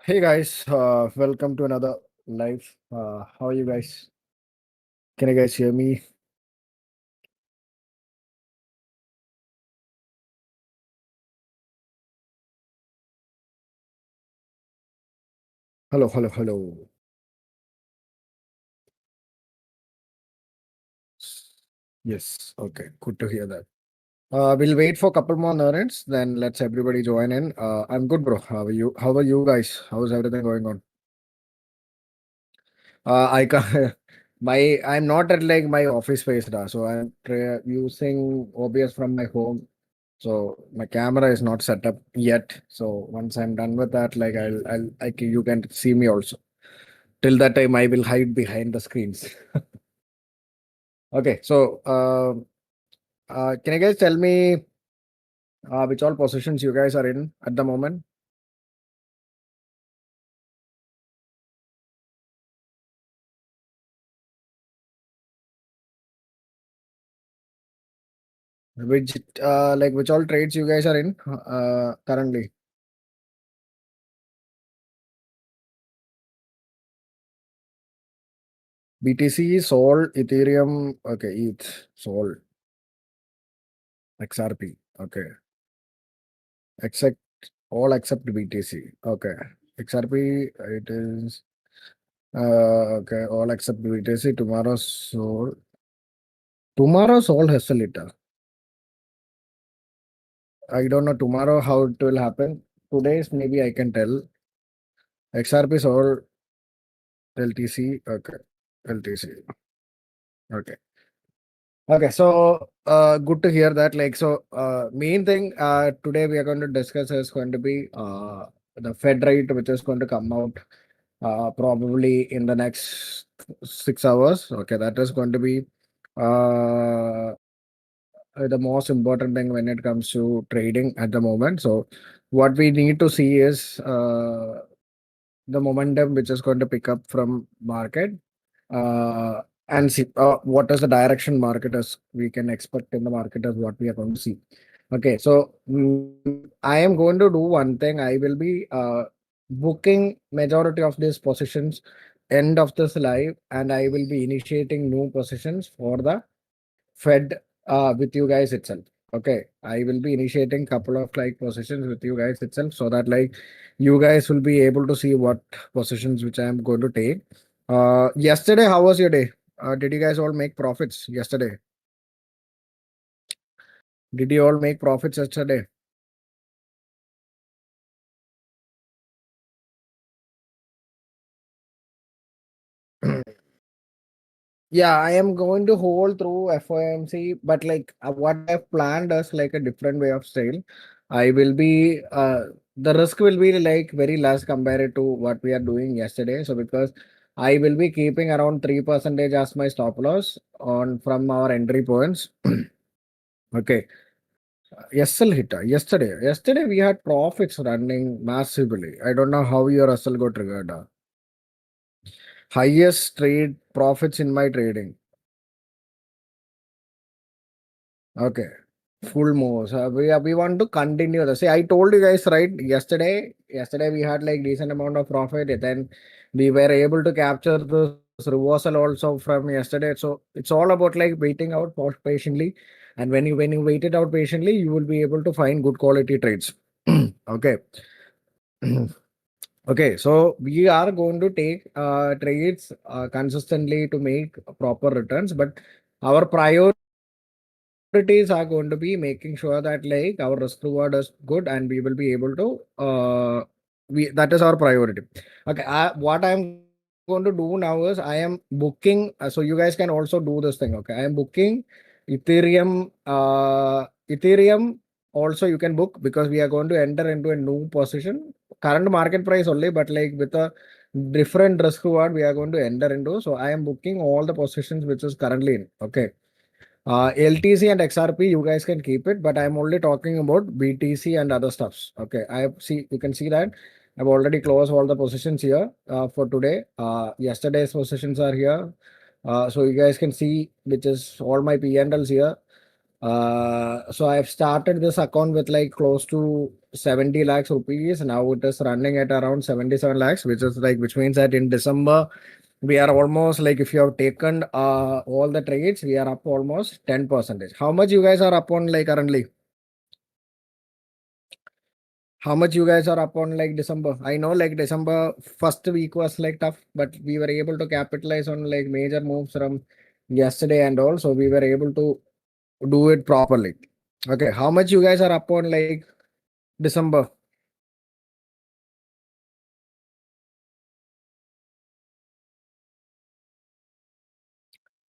Hey guys, welcome to another live. How are you guys? Can you guys hear me? Hello, hello, hello. Yes, okay, good to hear that. We'll wait for a couple more minutes, then let's everybody join in. I'm good, bro. How are you? How are you guys? How's everything going on? I can I'm not at like my office space now, so I'm using OBS from my home. So my camera is not set up yet. So once I'm done with that, like you can see me also. Till that time, I will hide behind the screens. Okay, so can you guys tell me which all positions you guys are in at the moment? Which which all trades you guys are in currently? BTC, Sol, Ethereum, okay, ETH, Sol, XRP, okay, except except BTC, okay, XRP, it is okay, all except BTC. Tomorrow Sol has a little. I don't know tomorrow how it will happen. Today's maybe I can tell. XRP is all LTC. Okay. LTC. Okay. Okay. So good to hear that. Main thing today we are going to discuss is going to be the Fed rate, which is going to come out probably in the next 6 hours. Okay. That is going to be the most important thing when it comes to trading at the moment. So what we need to see is the momentum which is going to pick up from market and see what is the direction market is we can expect in the market is what we are going to see. Okay, so I am going to do one thing. I will be booking majority of these positions end of this live, and I will be initiating new positions for the Fed with you guys itself. Okay, I will be initiating couple of like positions with you guys itself so that like you guys will be able to see what positions which I am going to take. Yesterday, how was your day? Did you guys all make profits yesterday? Did you all make profits yesterday? Yeah, I am going to hold through FOMC, but like what I've planned is like a different way of sale. I will be the risk will be like very less compared to what we are doing yesterday. So because I will be keeping around 3% as my stop loss on from our entry points. Okay. SL hit yesterday. Yesterday we had profits running massively. I don't know how your SL got triggered. Highest trade profits in my trading. Okay. Full moves. We want to continue the. See, I told you guys right yesterday. Yesterday we had like decent amount of profit. Then we were able to capture this reversal also from yesterday. So it's all about like waiting out patiently. And when you wait it out patiently, you will be able to find good quality trades. Okay. Okay. So we are going to take trades consistently to make proper returns, but our priorities are going to be making sure that like our risk reward is good and we will be able to we that is our priority. Okay, what I'm going to do now is I am booking so you guys can also do this thing. Okay, I am booking Ethereum also you can book because we are going to enter into a new position, current market price only, but like with a different risk reward we are going to enter into. So I am booking all the positions which is currently in. Okay, LTC and XRP, you guys can keep it, but I'm only talking about BTC and other stuffs. Okay, you can see that I've already closed all the positions here for today. Yesterday's positions are here. So you guys can see which is all my P&Ls here. So I've started this account with like close to 70 lakhs rupees. Now it is running at around 77 lakhs, which is like, which means that in December, we are almost like, if you have taken all the trades, we are up almost 10%. How much you guys are up on like currently? How much you guys are up on like December? I know like December first week was like tough, but we were able to capitalize on like major moves from yesterday and all. So we were able to do it properly. Okay, how much you guys are up on like December?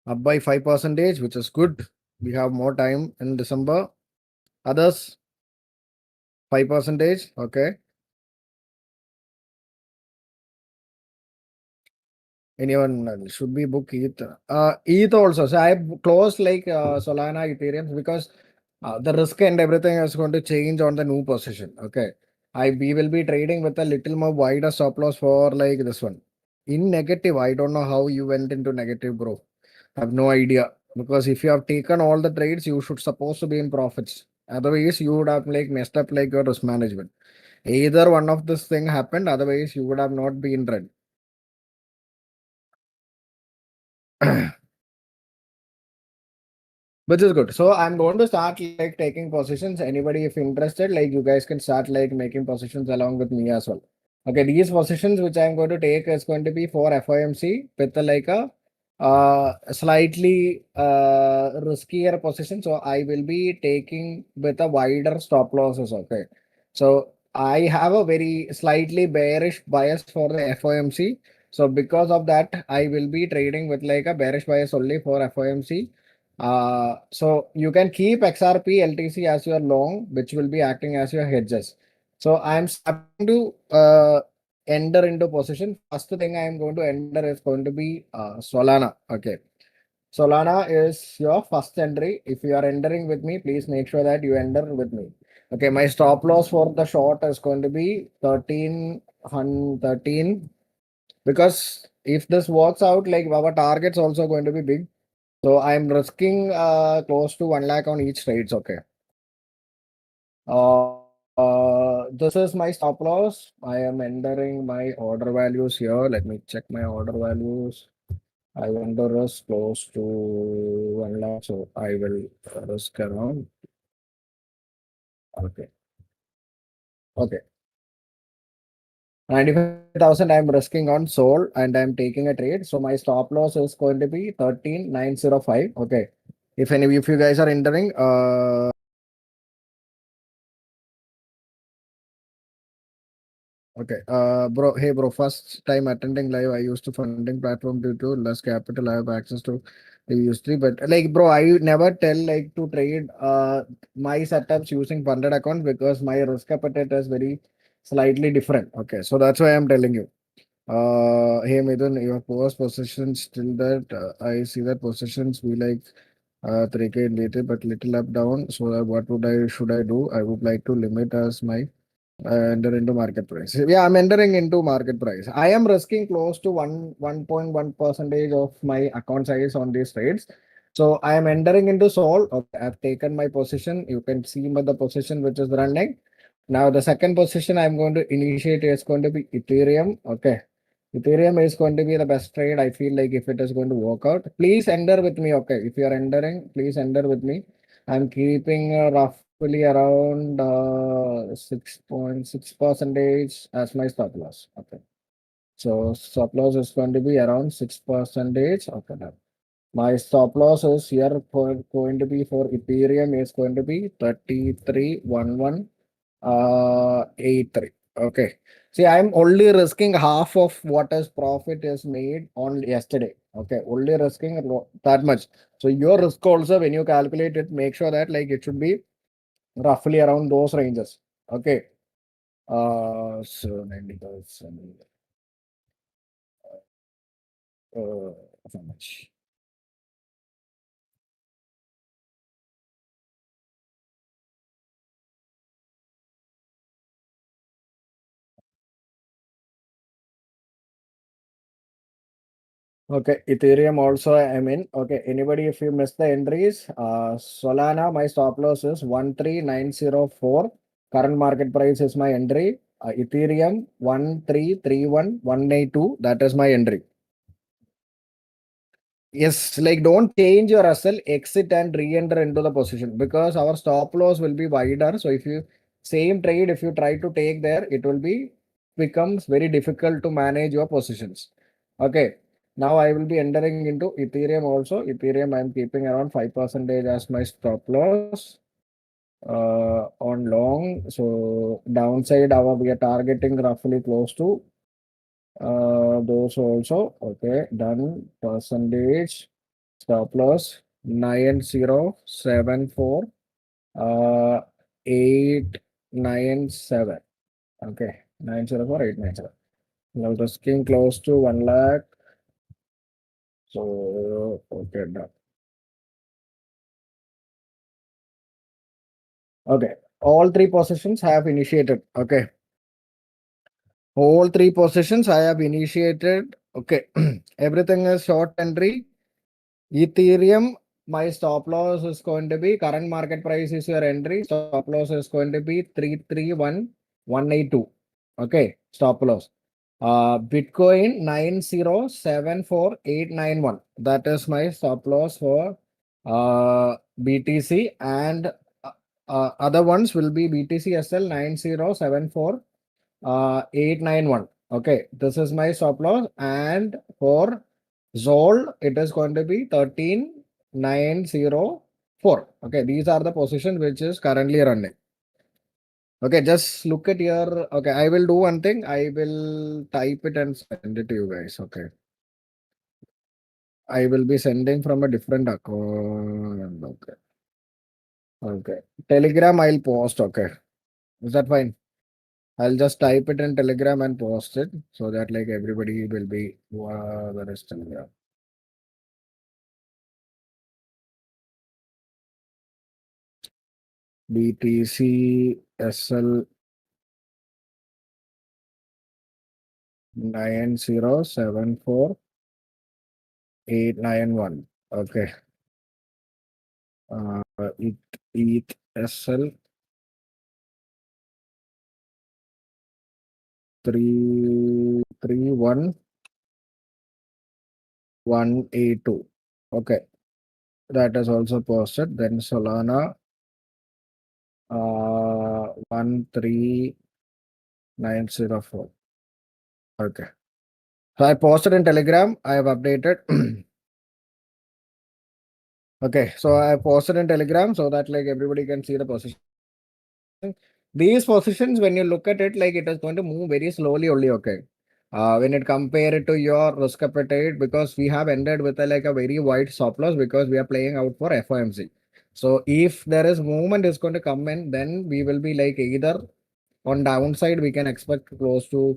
Up by 5%, which is good. We have more time in December. Others 5%. Okay. Anyone should be book ETH. ETH also. So I closed like Solana, Ethereum because the risk and everything is going to change on the new position. Okay. We will be trading with a little more wider stop loss for like this one. In negative, I don't know how you went into negative, bro. I have no idea. Because if you have taken all the trades, you should supposed to be in profits. Otherwise, you would have like messed up like your risk management. Either one of this thing happened, otherwise you would have not been red. Which is good. So I'm going to start like taking positions. Anybody, if interested, like you guys can start like making positions along with me as well. Okay, these positions which I'm going to take is going to be for FOMC with like a slightly riskier position. So I will be taking with a wider stop losses. Okay, so I have a very slightly bearish bias for the FOMC. So because of that, I will be trading with like a bearish bias only for FOMC. So you can keep XRP LTC as your long, which will be acting as your hedges. So I'm starting to enter into position. First thing I am going to enter is going to be Solana. Okay. Solana is your first entry. If you are entering with me, please make sure that you enter with me. Okay, my stop loss for the short is going to be 13 because if this works out, like our target's also going to be big. So I'm risking close to 1 lakh on each trades. Okay. Uh, this is my stop loss. I am entering my order values here. Let me check my order values. I want to risk close to 1 lakh. So I will risk around. Okay. Okay. 95,000 I'm risking on Sol and I'm taking a trade. So my stop loss is going to be 13,905. Okay. If you guys are entering, okay. Bro, hey, bro. First time attending live. I used to funding platform due to less capital. I have access to the usually, but like, bro, I never tell like to trade my setups using funded account because my risk appetite is very slightly different. Okay, so that's why I'm telling you. Hey, Midun, your post positions still that I see that positions we like 3K later, but little up down. So what would I should I do? I would like to limit as my enter into market price. Yeah, I'm entering into market price. I am risking close to 1.1 percentage of my account size on these trades. So I am entering into Sol. Okay, I've taken my position. You can see the position which is running. Now the second position I'm going to initiate is going to be Ethereum. Okay. Ethereum is going to be the best trade. I feel like if it is going to work out, please enter with me. Okay. If you are entering, please enter with me. I'm keeping roughly around 6.6 percentage as my stop loss. Okay. So stop loss is going to be around 6 percentage. Okay. Now my stop loss is here for going to be for Ethereum is going to be 3311 83. Okay. See, I'm only risking half of what is profit is made on yesterday. Okay, only risking that much. So your risk also, when you calculate it, make sure that like it should be roughly around those ranges. Okay. So 90,000. Uh, how much? Okay, Ethereum also I'm in. Okay, anybody if you miss the entries, Solana, my stop loss is 13904. Current market price is my entry. Ethereum 1331182. That is my entry. Yes, like don't change your SL, exit and re-enter into the position because our stop loss will be wider. So if you same trade, if you try to take there, it will be becomes very difficult to manage your positions. Okay. Now I will be entering into Ethereum also. Ethereum I'm keeping around 5% as my stop loss on long. So downside our we are targeting roughly close to those also. Okay, done. Percentage stop loss 9074 uh 897. Okay, 904 897. Now the skin close to 1 lakh. So okay, done. Okay, all three positions have initiated. Okay, all three positions I have initiated. Okay, everything is short entry. Ethereum, my stop loss is going to be current market price is your entry. Stop loss is going to be 331182. Okay, stop loss. Bitcoin 9074891. That is my stop loss for BTC and other ones will be BTC SL 9074 891. Okay, this is my stop loss and for Zol, it is going to be 13904. Okay, these are the positions which is currently running. Okay, just look at your. Okay, I will do one thing. I will type it and send it to you guys. Okay, I will be sending from a different account. Okay, okay. Telegram, I'll post. Okay, is that fine? I'll just type it in Telegram and post it so that like everybody will be where is Telegram. BTC SL 9074891. Okay. ETH SL 331182. Okay. That is also posted. Then Solana 13904. Okay. So I posted in Telegram. I have updated. Okay, so I posted in Telegram so that like everybody can see the position. These positions, when you look at it, like it is going to move very slowly only. Okay, when it compare it to your risk appetite, because we have ended with like a very wide stop loss because we are playing out for FOMC. So if there is movement is going to come in, then we will be like either on downside we can expect close to.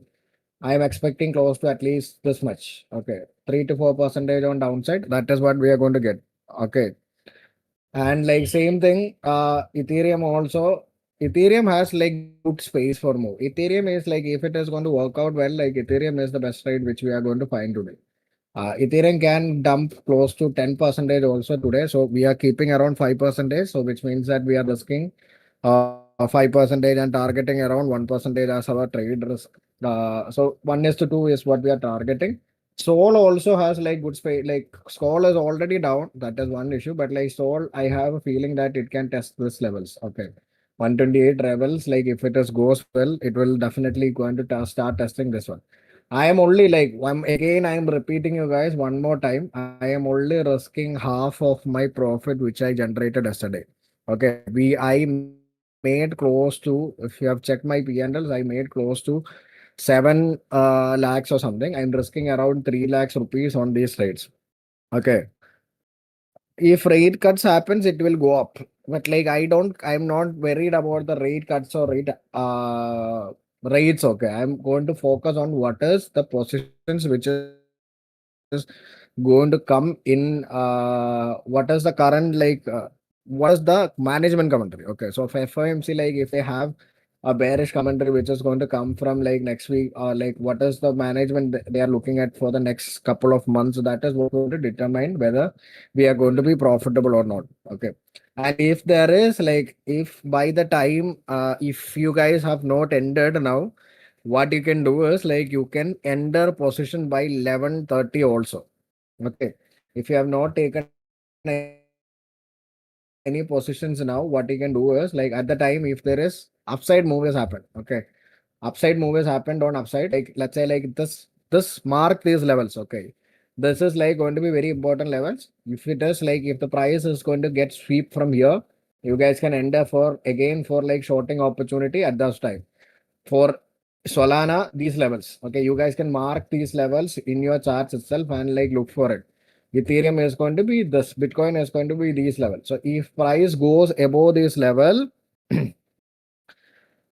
I am expecting close to at least this much. Okay, 3 to 4% on downside. That is what we are going to get. Okay. And like same thing, Ethereum also. Ethereum has like good space for move. Ethereum is like if it is going to work out well, like Ethereum is the best trade which we are going to find today. Ethereum can dump close to 10% also today. So we are keeping around 5%. So which means that we are risking 5% and targeting around 1% as our trade risk. So 1:2 is what we are targeting. Sol also has like good space. Like Sol is already down. That is one issue. But like Sol, I have a feeling that it can test this levels. Okay. 128 levels. Like if it is goes well, it will definitely going to start testing this one. I am only like I'm repeating you guys one more time. I am only risking half of my profit which I generated yesterday. Okay. I made close to, if you have checked my P&Ls, I made close to 7 lakhs or something. I'm risking around 3 lakhs rupees on these trades. Okay. If rate cuts happens, it will go up. But like I'm not worried about the rate cuts or rates. Okay. I'm going to focus on what is the positions which is going to come in what is the current what is the management commentary. Okay. So for FOMC, like if they have a bearish commentary which is going to come from like next week, or like what is the management they are looking at for the next couple of months. That is what going to determine whether we are going to be profitable or not. Okay. And if there is like, if by the time, if you guys have not entered now, what you can do is like you can enter position by 11:30 also. Okay. If you have not taken any positions now, what you can do is like at the time, if there is upside move has happened. Okay. Upside move has happened on upside. Like let's say like this mark these levels. Okay. This is like going to be very important levels. If it is like, if the price is going to get sweep from here, you guys can enter for again for like shorting opportunity at this time. For Solana, these levels. Okay, you guys can mark these levels in your charts itself and like look for it. Ethereum is going to be this, Bitcoin is going to be these levels. So if price goes above this level,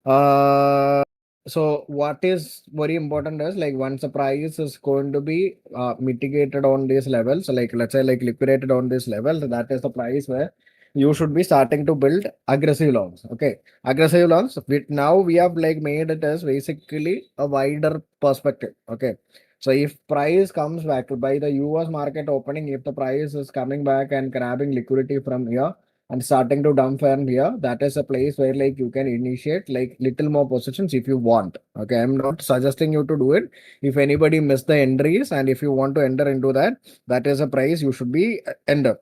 uh, so what is very important is like once the price is going to be mitigated on this level, so like let's say like liquidated on this level, that is the price where you should be starting to build aggressive longs. Okay, aggressive longs. Now we have like made it as basically a wider perspective. Okay, so if price comes back by the US market opening, if the price is coming back and grabbing liquidity from here and starting to dump from here, that is a place where like you can initiate like little more positions if you want. Okay, I'm not suggesting you to do it. If anybody missed the entries and if you want to enter into that, that is a price you should be enter.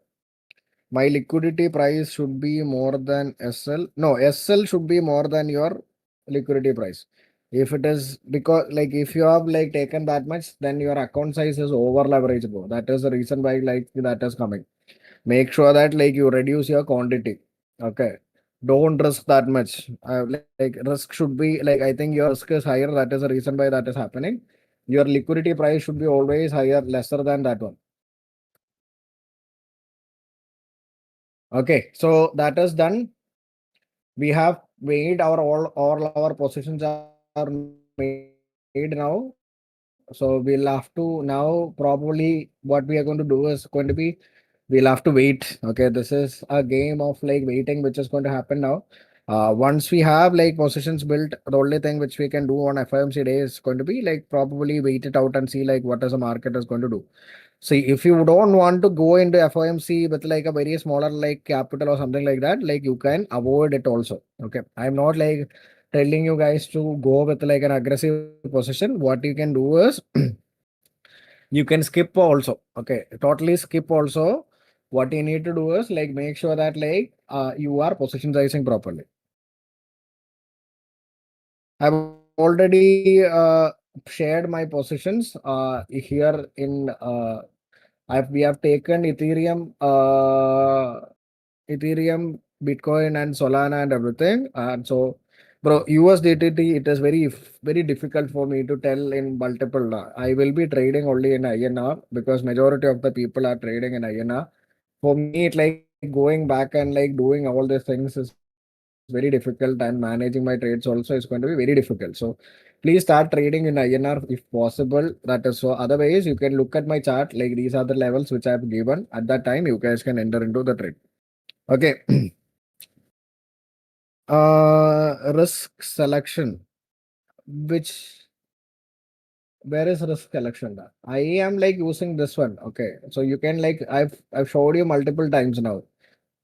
My liquidity price should be more than SL. No, SL should be more than your liquidity price. If it is because like if you have like taken that much, then your account size is over leveraged, bro. That is the reason why like that is coming. Make sure that like you reduce your quantity. Okay, don't risk that much. Like risk should be like, I think your risk is higher, that is the reason why that is happening. Your liquidity price should be always higher, lesser than that one. Okay, so that is done. We have made our all our positions are made now. So we'll have to now probably what we are going to do is going to be, we'll have to wait. Okay, this is a game of like waiting which is going to happen now. Once we have like positions built, the only thing which we can do on FOMC day is going to be like probably wait it out and see like what is the market is going to do. See, if you don't want to go into FOMC with like a very smaller like capital or something like that, like you can avoid it also. Okay. I'm not like telling you guys to go with like an aggressive position. What you can do is you can skip also. Okay. Totally skip also. What you need to do is like make sure that like you are position sizing properly. I've already shared my positions here in we have taken Ethereum, Ethereum, Bitcoin, and Solana and everything. And so, bro, USDT, it is very difficult for me to tell in multiple. I will be trading only in INR because majority of the people are trading in INR. For me, it like going back and like doing all these things is very difficult, and managing my trades also is going to be very difficult. So please start trading in INR if possible. That is so. Otherwise, you can look at my chart. Like these are the levels which I have given. At that time, you guys can enter into the trade. Okay. Risk selection. Which where is risk selection? I am like using this one. Okay. So you can like I've showed you multiple times now.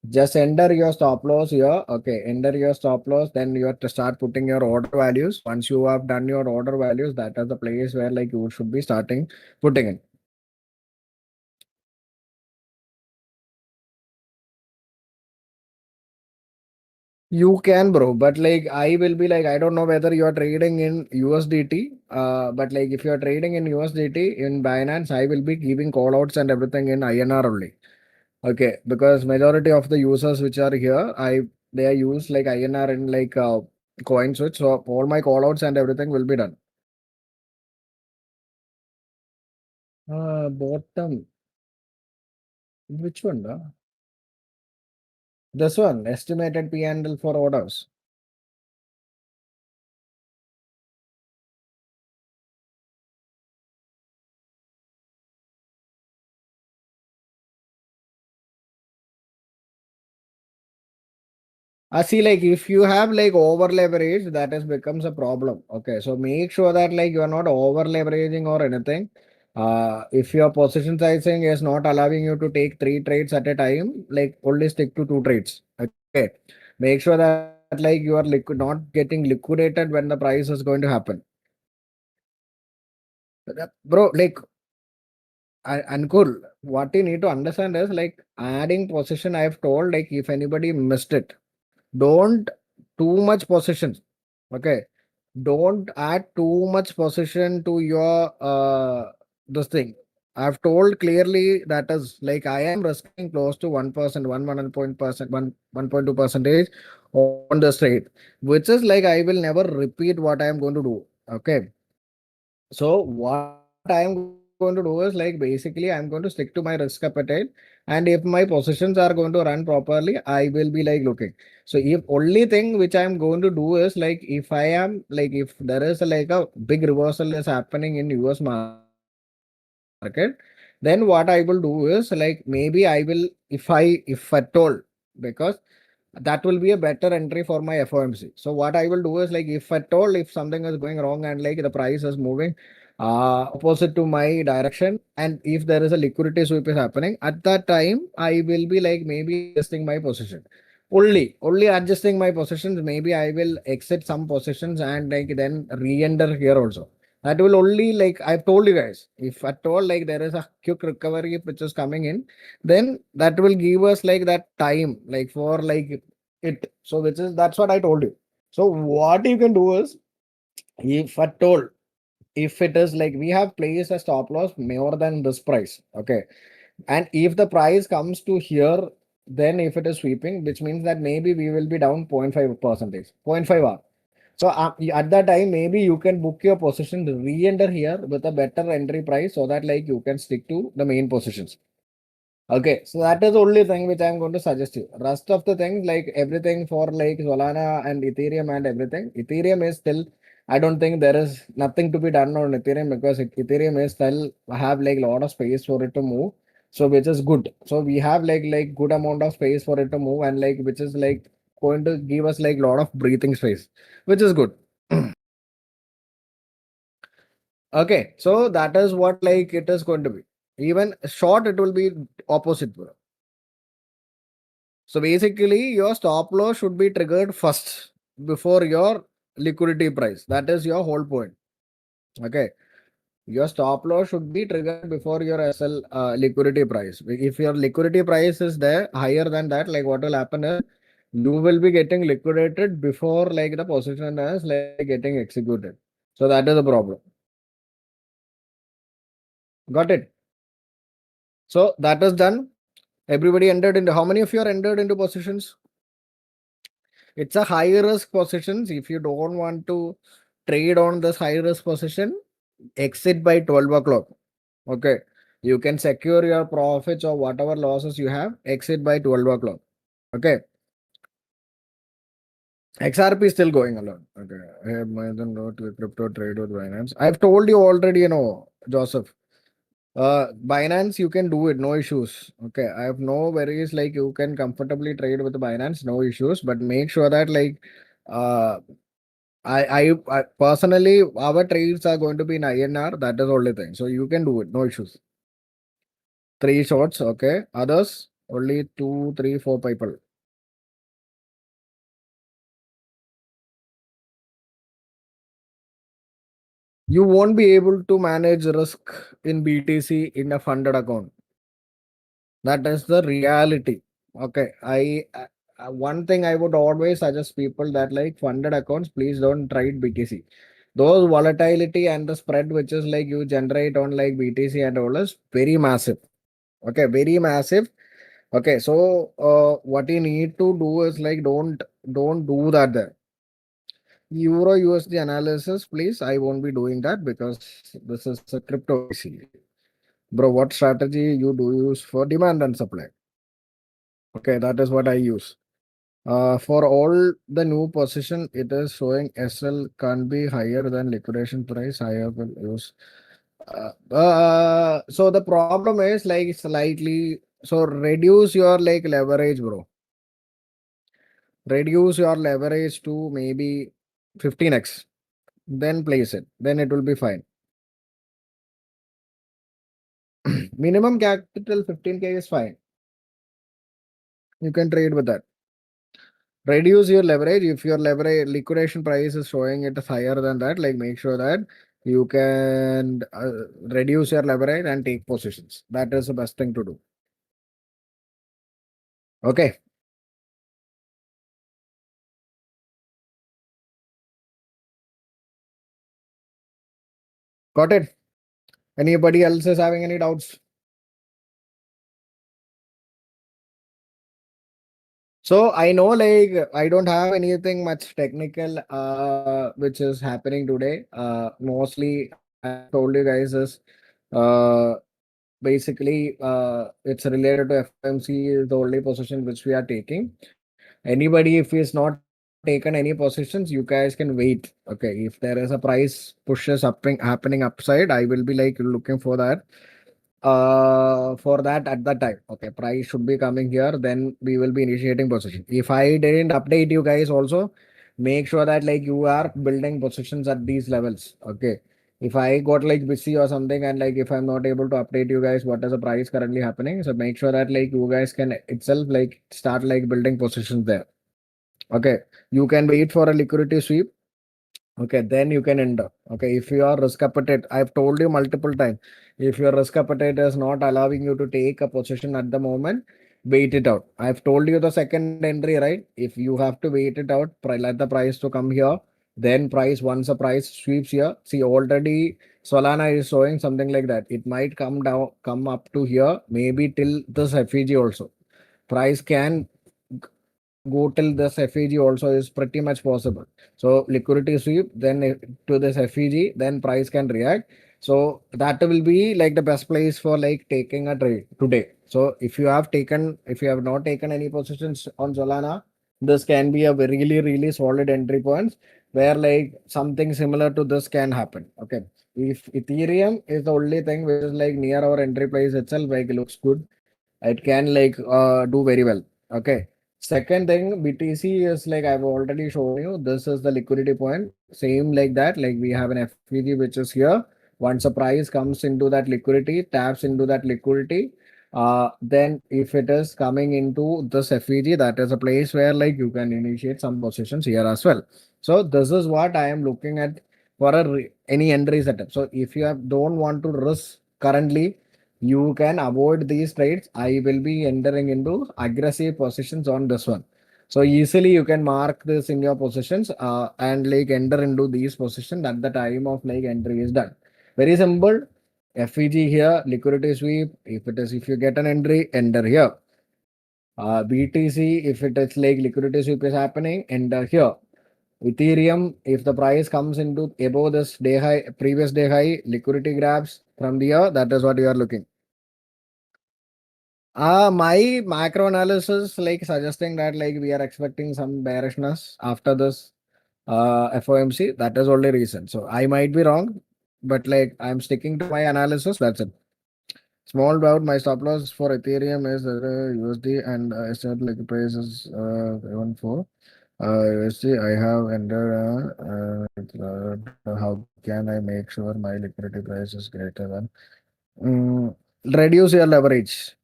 Just enter your stop loss here. Okay, enter your stop loss. Then you have to start putting your order values. Once you have done your order values, that is the place where like you should be starting putting in. You can, bro, but like I will be like, I don't know whether you are trading in USDT. But like if you are trading in USDT in Binance, I will be giving call outs and everything in INR only. Okay, because majority of the users which are here, they are used like INR in like CoinSwitch. So all my call outs and everything will be done. Bottom. Which one? This one, estimated P&L for orders. See, like if you have like over leverage, that is becomes a problem. Okay, so make sure that like you are not over leveraging or anything. If your position sizing is not allowing you to take 3 trades at a time, like only stick to 2 trades. Okay, make sure that like you are not getting liquidated when the price is going to happen. Bro, like Ankur, what you need to understand is like adding position. I have told like if anybody missed it, don't too much position. Okay, don't add too much position to your this thing. I've told clearly that is like I am risking close to 1%, 1.1%, 1.2 percentage on the trade, which is like I will never repeat what I am going to do. Okay, so what I am going to do is like basically I'm going to stick to my risk appetite, and if my positions are going to run properly, I will be like looking. So if only thing which I'm going to do is like if I am like if there is like a big reversal is happening in US market, then what I will do is like maybe I will if at all, because that will be a better entry for my FOMC. So what I will do is like if at all if something is going wrong and like the price is moving opposite to my direction, and if there is a liquidity sweep is happening at that time, I will be like maybe adjusting my position. Only adjusting my positions. Maybe I will exit some positions and like then re-enter here also. That will only like I've told you guys. If at all like there is a quick recovery which is coming in, then that will give us like that time like for like it. So which is that's what I told you. So what you can do is if at all if it is like we have placed a stop loss more than this price, okay, and if the price comes to here, then if it is sweeping, which means that maybe we will be down 0.5 percentage 0.5 hour. So at that time maybe you can book your position re-enter here with a better entry price so that like you can stick to the main positions. Okay, so that is the only thing which I'm going to suggest you. Rest of the things, like everything for like Solana and Ethereum and everything, Ethereum is still, I don't think there is nothing to be done on Ethereum because Ethereum is still have like a lot of space for it to move. So which is good. So we have like good amount of space for it to move and like which is like going to give us like a lot of breathing space, which is good. Okay, so that is what like it is going to be. Even short, it will be opposite. So basically, your stop loss should be triggered first before your liquidity price. That is your whole point. Okay. Your stop loss should be triggered before your SL liquidity price. If your liquidity price is there higher than that, like what will happen is you will be getting liquidated before like the position is like getting executed. So that is the problem. Got it. So that is done. Everybody entered into how many of you are entered into positions? It's a high risk positions. If you don't want to trade on this high risk position, exit by 12 o'clock. Okay. You can secure your profits or whatever losses you have, exit by 12 o'clock. Okay. XRP is still going along. Okay. I have more than no to crypto trade with Binance. I've told you already, Joseph. Binance, you can do it, no issues. Okay. I have no worries, like you can comfortably trade with Binance, no issues, but make sure that like uh I personally, our trades are going to be in INR. That is the only thing. So you can do it, no issues. 3 shots, okay. Others, only two, three, four people. You won't be able to manage risk in BTC in a funded account. That is the reality. Okay. One thing I would always suggest people that like funded accounts, please don't trade BTC. Those volatility and the spread which is like you generate on like BTC and all is very massive. Okay, very massive. Okay, so what you need to do is like don't do that there. Euro USD analysis, please. I won't be doing that because this is a crypto VC. Bro, what strategy you do use for demand and supply? Okay, that is what I use. For all the new position, it is showing SL can't be higher than liquidation price. I will use. So the problem is like slightly. So reduce your like leverage, bro. reduce your leverage to maybe 15x, then place it, then it will be fine. Minimum capital 15K is fine. You can trade with that. Reduce your leverage. If your leverage liquidation price is showing it higher than that, like make sure that you can reduce your leverage and take positions. That is the best thing to do. Okay. Got it. Anybody else is having any doubts? So I know like I don't have anything much technical which is happening today. Mostly I told you guys is uh basically it's related to FOMC is the only position which we are taking. Anybody if is not taken any positions, you guys can wait. Okay, if there is a price pushes up happening upside, I will be like looking for that at that time. Okay, price should be coming here, then we will be initiating position. If I didn't update you guys also, make sure that like you are building positions at these levels. Okay, if I got like busy or something and like if I'm not able to update you guys what is the price currently happening, so make sure that like you guys can itself like start like building positions there. Okay, you can wait for a liquidity sweep. Okay, then you can enter. Okay, if your risk appetite, I've told you multiple times, if your risk appetite is not allowing you to take a position at the moment, wait it out. I've told you the second entry, right? If you have to wait it out, let the price to come here, then price once the price sweeps here. See, already Solana is showing something like that. It might come down, come up to here, maybe till this FEG also. Price can go till this FEG also is pretty much possible. So liquidity sweep, then to this FEG, then price can react. So that will be like the best place for like taking a trade today. So if you have not taken any positions on Solana, this can be a really, really solid entry point where like something similar to this can happen. Okay. If Ethereum is the only thing which is like near our entry price itself, like looks good, it can like do very well. Okay. Second thing, BTC is like I've already shown you. This is the liquidity point. Same like that. Like we have an FPG which is here. Once a price comes into that liquidity, taps into that liquidity, then if it is coming into this FEG, that is a place where like you can initiate some positions here as well. So this is what I am looking at for any entry setup. So if you don't want to risk currently, you can avoid these trades. I will be entering into aggressive positions on this one. So easily you can mark this in your positions and like enter into these positions at the time of like entry is done. Very simple. FEG here, liquidity sweep. If you get an entry, enter here. BTC, if it is like liquidity sweep is happening, enter here. Ethereum, if the price comes into above this day high, previous day high, liquidity grabs from the year, that is what you are looking. My macro analysis like suggesting that like we are expecting some bearishness after this FOMC. That is only reason. So I might be wrong, but like I'm sticking to my analysis. That's it. Small doubt. My stop loss for Ethereum is USD and I said like the price is 1.4. USD. I have entered. How can I make sure my liquidity price is greater than? Reduce your leverage.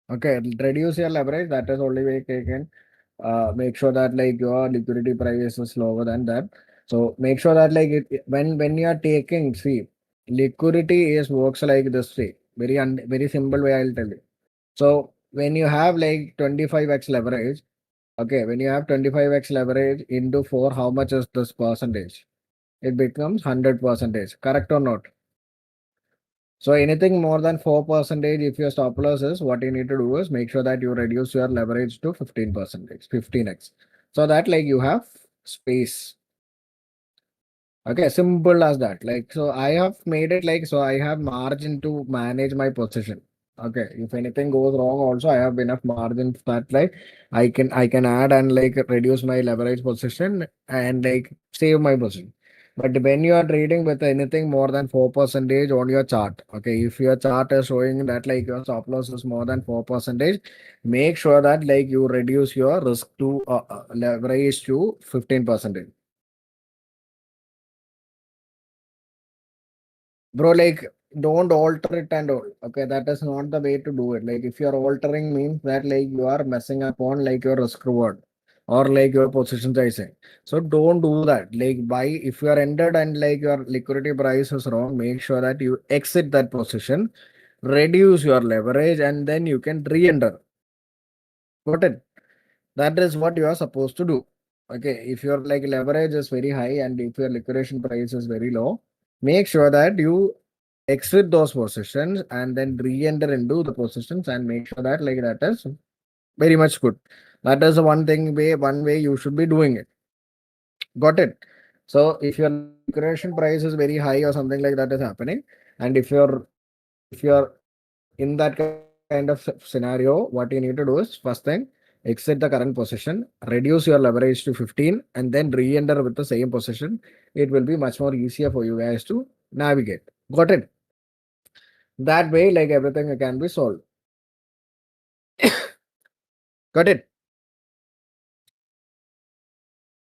Okay, reduce your leverage. That is only way you can make sure that like your liquidity price is lower than that. So make sure that like when you are taking, see, liquidity is works like this way. Very simple way I'll tell you. So when you have like 25x leverage, okay, when you have 25x leverage into 4, how much is this percentage? It becomes 100 percentage. Correct or not? So anything more than 4 percentage, if your stop loss is, what you need to do is make sure that you reduce your leverage to 15 percentage, 15x. So that like you have space. Okay, simple as that. Like, so I have made it like, so I have margin to manage my position. Okay, if anything goes wrong also, I have enough margin that like I can add and like reduce my leverage position and like save my position. But when you are trading with anything more than 4% on your chart, okay, if your chart is showing that like your stop loss is more than 4%, make sure that like you reduce your risk to leverage to 15%. Bro, like don't alter it and all. Okay, that is not the way to do it. Like if you're altering means that like you are messing up on like your risk reward or like your position sizing. So don't do that. Like buy if you are entered and like your liquidity price is wrong, make sure that you exit that position, reduce your leverage, and then you can re-enter. Got it? That is what you are supposed to do. Okay, if your like leverage is very high and if your liquidation price is very low, make sure that you exit those positions and then re-enter into the positions and make sure that like that is very much good. That is one way you should be doing it. Got it? So if your liquidation price is very high or something like that is happening, and if you're in that kind of scenario, what you need to do is first thing, exit the current position, reduce your leverage to 15, and then re-enter with the same position. It will be much more easier for you guys to navigate. Got it? That way, like everything can be solved. Got it?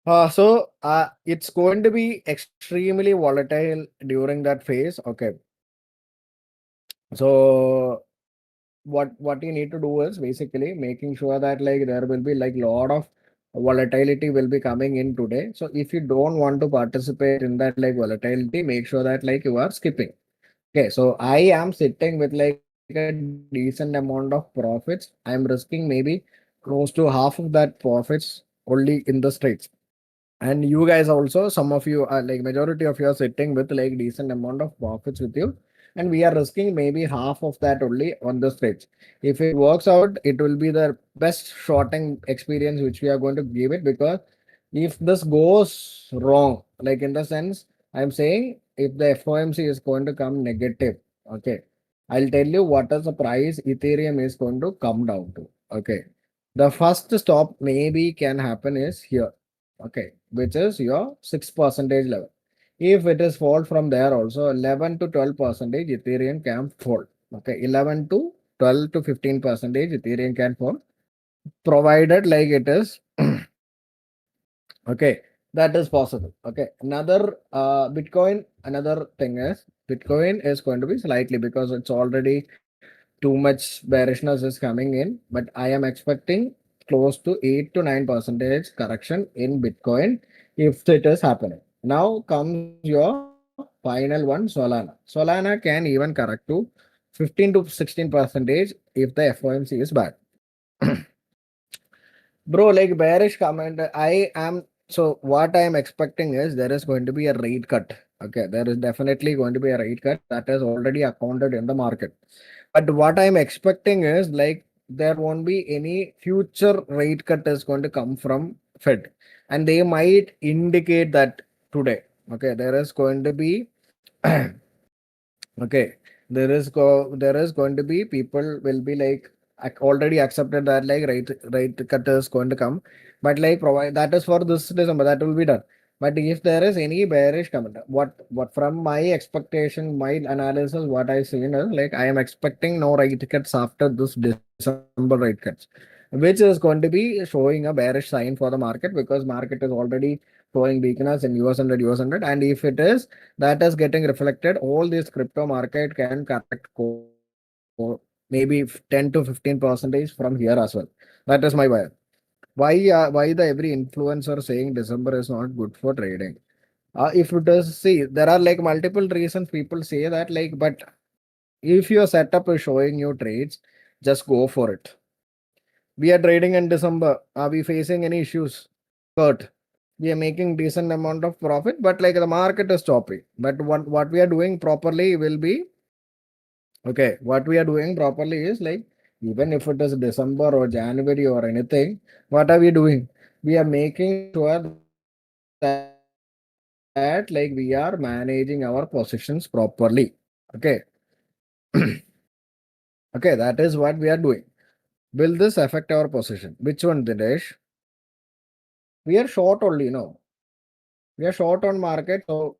It's going to be extremely volatile during that phase. Okay. So what you need to do is basically making sure that like there will be like lot of volatility will be coming in today. So if you don't want to participate in that like volatility, make sure that like you are skipping. Okay, so I am sitting with like a decent amount of profits. I'm risking maybe close to half of that profits only in the streets. And you guys also, some of you are like majority of you are sitting with like decent amount of profits with you. And we are risking maybe half of that only on the stage. If it works out, it will be the best shorting experience which we are going to give it, because if this goes wrong, like in the sense, I'm saying if the FOMC is going to come negative, okay, I'll tell you what is the price Ethereum is going to come down to. Okay. The first stop maybe can happen is here. Okay, which is your 6% level. If it is fall from there also, 11 to 12 percentage Ethereum can fall. Okay, 11 to 12 to 15 percentage Ethereum can fall, provided like it is okay, that is possible. Okay, another another thing is Bitcoin is going to be slightly, because it's already too much bearishness is coming in, but I am expecting close to 8 to 9% correction in Bitcoin if it is happening. Now comes your final one, Solana. Solana can even correct to 15 to 16% if the FOMC is bad. Bro, like bearish comment, I am so what I am expecting is there is going to be a rate cut. Okay, there is definitely going to be a rate cut that is already accounted in the market. But what I'm expecting is like there won't be any future rate cut is going to come from Fed, and they might indicate that today. Okay, there is going to be okay, there is going to be people will be like already accepted that like rate cut is going to come, but like provide that is for this December, that will be done. But if there is any bearish comment, what from my expectation, my analysis, what I seen is like I am expecting no rate cuts after this December rate cuts, which is going to be showing a bearish sign for the market, because market is already showing weakness in US 100, and if it is, that is getting reflected, all this crypto market can correct maybe 10 to 15% from here as well. That is my buy. Why the every influencer saying December is not good for trading? If it does, see, there are like multiple reasons people say that, like, but if your setup is showing you trades, just go for it. We are trading in December. Are we facing any issues? Kurt, we are making decent amount of profit, but like the market is choppy. But what we are doing properly will be okay. What we are doing properly is like, even if it is December or January or anything, what are we doing? We are making sure that like we are managing our positions properly. Okay. Okay, that is what we are doing. Will this affect our position? Which one, Dinesh? We are short only, no? We are short on market, so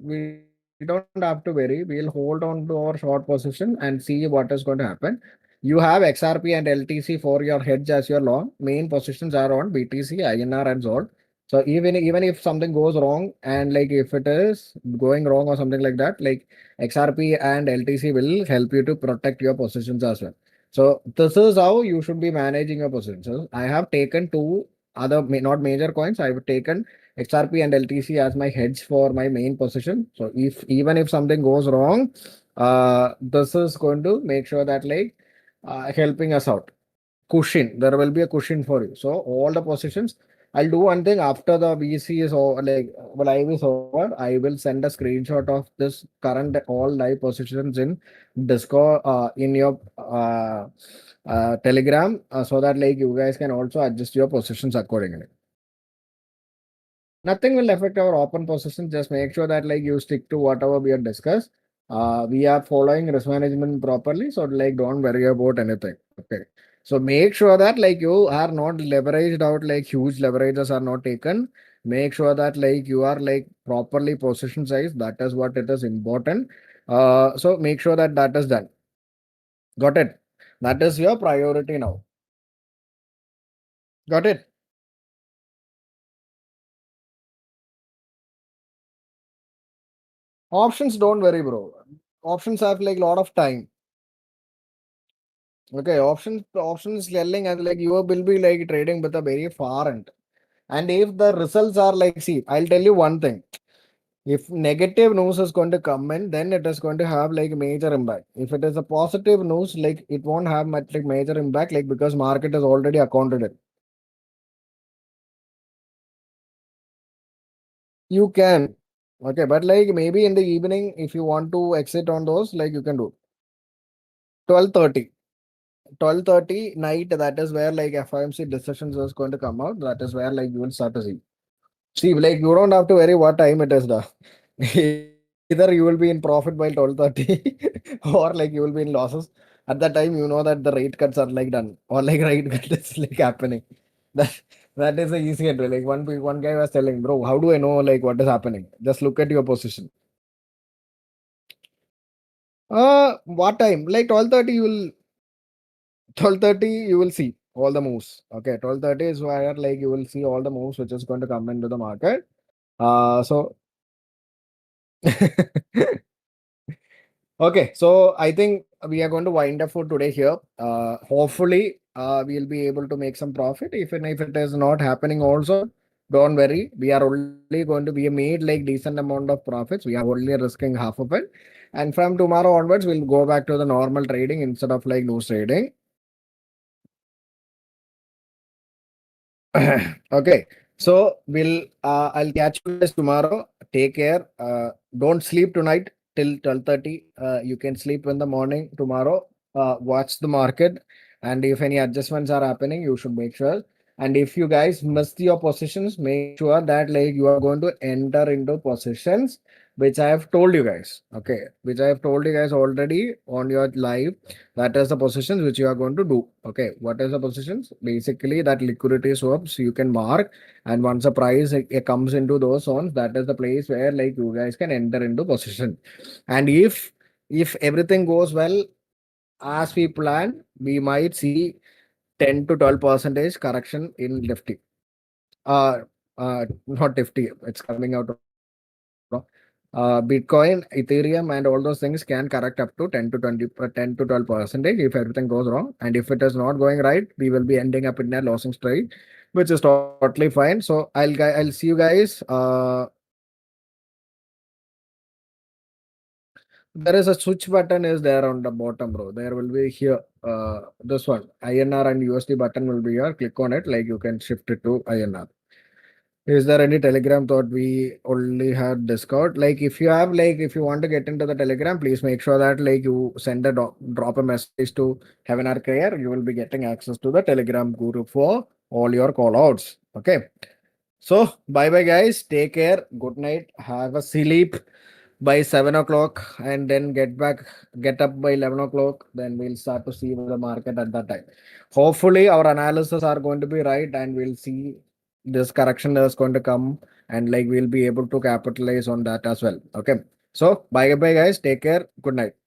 we don't have to worry. We'll hold on to our short position and see what is going to happen. You have XRP and LTC for your hedge as your long. Main positions are on BTC, INR, and Zolt. So even if something goes wrong, and like if it is going wrong or something like that, like XRP and LTC will help you to protect your positions as well. So this is how you should be managing your positions. So I have taken two other not major coins. I've taken XRP and LTC as my hedge for my main position. So if even if something goes wrong, this is going to make sure that like helping us out. Cushion, there will be a cushion for you. So all the positions, I'll do one thing after the VC is over, like live is over. I will send a screenshot of this current all live positions in Discord in your Telegram, so that like you guys can also adjust your positions accordingly. Nothing will affect our open position. Just make sure that like you stick to whatever we have discussed. We are following risk management properly, so like don't worry about anything. Okay. So make sure that like you are not leveraged out, like huge leverages are not taken. Make sure that like you are like properly position size. That is what it is important. So make sure that that is done. Got it? That is your priority now. Got it? Options, don't worry, bro. Options have like lot of time. Okay, options selling and like you will be like trading with a very far end. And if the results are like, see, I'll tell you one thing. If negative news is going to come in, then it is going to have like major impact. If it is a positive news, like it won't have much like major impact, like because market is already accounted it. You can. Okay, but like maybe in the evening, if you want to exit on those, like you can do 12:30. 12:30 night, that is where like FOMC decisions is going to come out. That is where like you will start to see. See, like you don't have to worry what time it is now. Either you will be in profit by 12:30 or like you will be in losses. At that time, you know that the rate cuts are like done or like rate cut is like happening. That that is the easy entry. Like one guy was telling, bro, how do I know like what is happening? Just look at your position. What time? Like 12:30 you will 12:30 you will see all the moves. Okay, 12:30 is where like you will see all the moves which is going to come into the market. So okay, so I think we are going to wind up for today here. Hopefully, we'll be able to make some profit. Even if it is not happening, also don't worry. We are only going to be made like decent amount of profits. We are only risking half of it, and from tomorrow onwards, we'll go back to the normal trading instead of like loose trading. Okay, so I'll catch you guys tomorrow. Take care. Don't sleep tonight till 12:30. You can sleep in the morning tomorrow. Watch the market, and if any adjustments are happening, you should make sure. And if you guys missed your positions, make sure that like you are going to enter into positions which I have told you guys. Okay, which I have told you guys already on your live. That is the positions which you are going to do. Okay, what is the positions? Basically, that liquidity swaps you can mark, and once the price it comes into those zones, that is the place where like you guys can enter into position. And if everything goes well as we plan, we might see 10 to 12 percentage correction in Nifty. Not Nifty. It's coming out wrong. Bitcoin, Ethereum, and all those things can correct up to 10 to 20, 10 to 12 percentage if everything goes wrong. And if it is not going right, we will be ending up in a losing trade, which is totally fine. So I'll see you guys. There is a switch button is there on the bottom, bro. There will be here. This one INR and USD button will be here. Click on it, like you can shift it to INR. Is there any Telegram thought we only had Discord? Like if you have like if you want to get into the Telegram, please make sure that like you send a drop a message to HavenArk here. You will be getting access to the Telegram group for all your call outs. Okay. So bye bye guys. Take care. Good night. Have a sleep by 7 o'clock and then get up by 11 o'clock. Then we'll start to see the market at that time. Hopefully our analysis are going to be right and we'll see this correction is going to come and like we'll be able to capitalize on that as well. Okay. So bye bye guys. Take care. Good night.